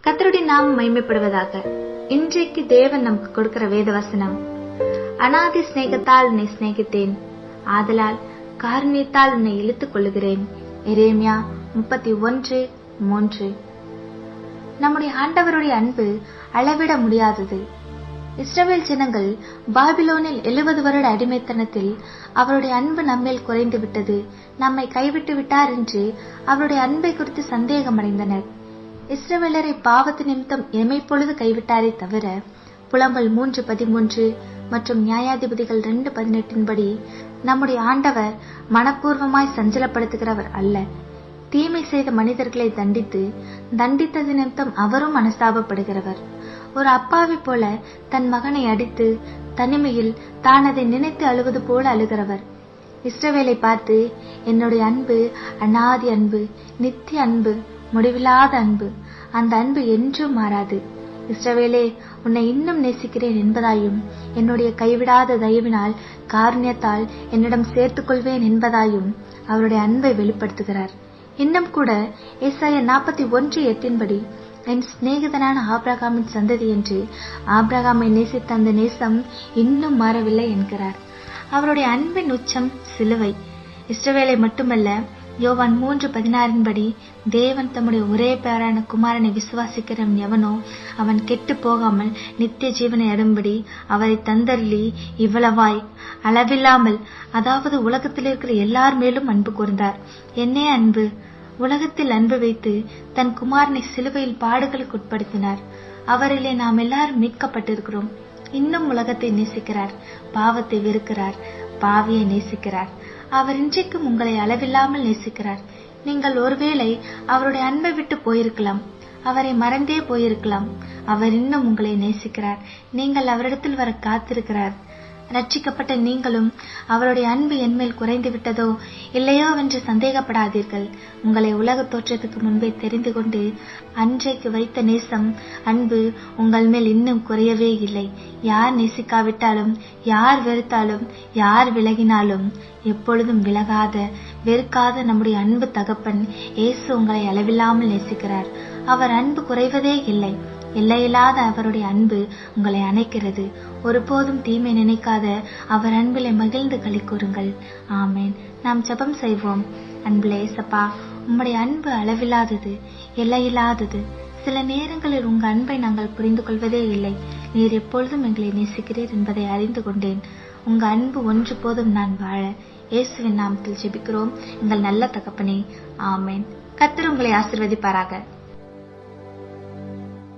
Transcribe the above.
கர்த்தருடைய நாமம் மகிமைப்படுவதாக. இன்றைக்கு தேவன் நமக்கு கொடுக்கிற வேத வசனம், அநாதி சிநேகத்தால் உன்னை சிநேகித்தேன், ஆதலால் காருண்யத்தால் உன்னை இழுத்துக் கொள்ளுகிறேன். எரேமியா 31:3. நம்முடைய ஆண்டவருடைய அன்பு அளவிட முடியாதது. இஸ்ரவேல் ஜனங்கள் பாபிலோனில் 70 வருட அடிமைத்தனத்தில் அவருடைய அன்பு நம்மேல் குறைந்து விட்டது, நம்மை கைவிட்டு விட்டார் என்று அவருடைய அன்பை குறித்து சந்தேகமடைந்தனர். இஸ்ரவேலரை பாவத்து நிமித்தம் எமைப்பொழுது கைவிட்டாரே தவிர, புலம்பல் 3:13 மற்றும் நியாயாதிபதிகள் 2:18 படி நம்முடைய ஆண்டவர் மனப்பூர்வமாய் சஞ்சலப்படுத்துகிறவர் அல்ல. தீமை செய்த மனிதர்களை தண்டித்தது நிமித்தம் அவரும் மனஸ்தாபப்படுகிறவர். ஒரு அப்பாவி போல தன் மகனை அடித்து தனிமையில் தான் அதை நினைத்து அழுவது போல அழுகிறவர். இஸ்ரவேலை பார்த்து, என்னுடைய அன்பு அநாதி அன்பு, நித்திய அன்பு, முடிவில்லாத அன்பு, அந்த அன்பு என்றும் மாறாது. இஸ்ரவேலே, உன்னை இன்னும் நேசிக்கிறேன் என்பதாயும், என்னுடைய கைவிடாத தயவினால் காருண்யத்தால் என்னிடம் சேர்த்துக் கொள்வேன் என்பதாயும் அவருடைய அன்பை வெளிப்படுத்துகிறார். இன்னும் கூட ஏசாயா 41:8 படி, என் சிநேகிதனான ஆபிரகாமின் சந்ததி என்று ஆபிரகாமை நேசித்த அந்த நேசம் இன்னும் மாறவில்லை என்கிறார். அவருடைய அன்பின் உச்சம் சிலுவை. இஸ்ரவேலை மட்டுமல்ல, யோவான் 3:16 படி, தேவன் தம்முடைய ஒரே பேரான குமாரனை விசுவாசிக்கிறவன் எவனோ அவன் கெட்டு போகாமல் நித்திய ஜீவனை அடையும்படி அவரை தந்தருளி இவ்வளவாய் அளவில்லாமல், அதாவது உலகத்தில் இருக்கிற எல்லார் மேலும் அன்பு கூர்ந்தார். என்னே அன்பு! உலகத்தில் அன்பு வைத்து தன் குமாரனை சிலுவையில் பாடுகளுக்கு உட்படுத்தினார். அவரிலே நாம் எல்லாரும் மீட்கப்பட்டிருக்கிறோம். இன்னும் உலகத்தை நேசிக்கிறார், பாவத்தை வெறுக்கிறார், பாவியை நேசிக்கிறார். அவர் இன்றைக்கும் உங்களை அளவில்லாமல் நேசிக்கிறார். நீங்கள் ஒருவேளை அவருடைய அன்பை விட்டு போயிருக்கலாம், அவரை மறந்தே போயிருக்கலாம். அவர் இன்னும் உங்களை நேசிக்கிறார். நீங்கள் அவரிடத்தில் வர காத்திருக்கிறார். ரட்சிக்கப்பட்ட நீங்களும் அவருடைய அன்பு என்மேல் குறைந்து விட்டதோ இல்லையோ என்று சந்தேகப்படாதீர்கள். உங்களை உலக தோற்றத்துக்கு முன்பே தெரிந்து கொண்டு அன்றைக்கு வைத்த நேசம், அன்பு உங்கள் மேல் இன்னும் குறையவே இல்லை. யார் நேசிக்காவிட்டாலும், யார் வெறுத்தாலும், யார் விலகினாலும், எப்பொழுதும் விலகாத வெறுக்காத நம்முடைய அன்பு தகப்பன் இயேசு உங்களை அளவில்லாமல் நேசிக்கிறார். அவர் அன்பு குறைவதே இல்லை. எல்லையில்லாத அவருடைய அன்பு உங்களை அணைக்கிறது. ஒருபோதும் தீமை நினைக்காத அவர் அன்பிலே மகிழ்ந்து களி கூறுங்கள். ஆமேன். நாம் ஜெபம் செய்வோம். அன்புலே இயேசப்பா, உம்முடைய அன்பு அளவில்லாதது, எல்லையில்லாதது. சில நேரங்களில் உங்க அன்பை நாங்கள் புரிந்து கொள்வதே இல்லை. நீர் எப்பொழுதும் எங்களை நேசிக்கிறீர் என்பதை அறிந்து கொண்டேன். உங்க அன்பு ஒன்று போதும் நான் வாழ இயேசுவின் நாமத்தில் ஜெபிக்கிறோம் எங்கள் நல்ல தகப்பனே. ஆமேன். கர்த்தர் உங்களை ஆசீர்வதிப்பாராக.